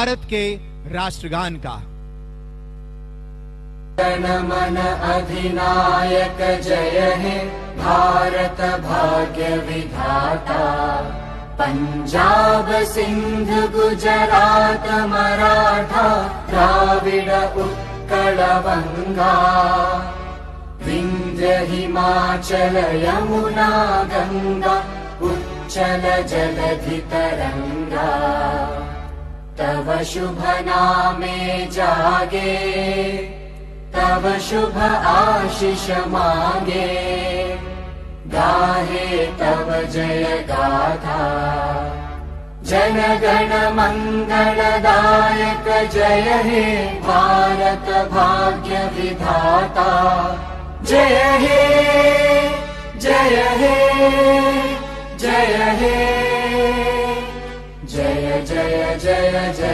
भारत के राष्ट्रगान का। जनमन अधिनायक जय हे भारत भाग्य विधाता। पंजाब सिंध गुजरात मराठा द्राविड उत्कल बंगा। विंध्य हिमाचल यमुना गंगा उच्चल जलधि तरंगा। तव शुभ नामे जागे तव शुभ आशीष मांगे। गाहे तव जय गाथा जन गण मंगलदायक जय हे भारत भाग्य विधाता। जय हे जय हे जय हे जय जय जय जय।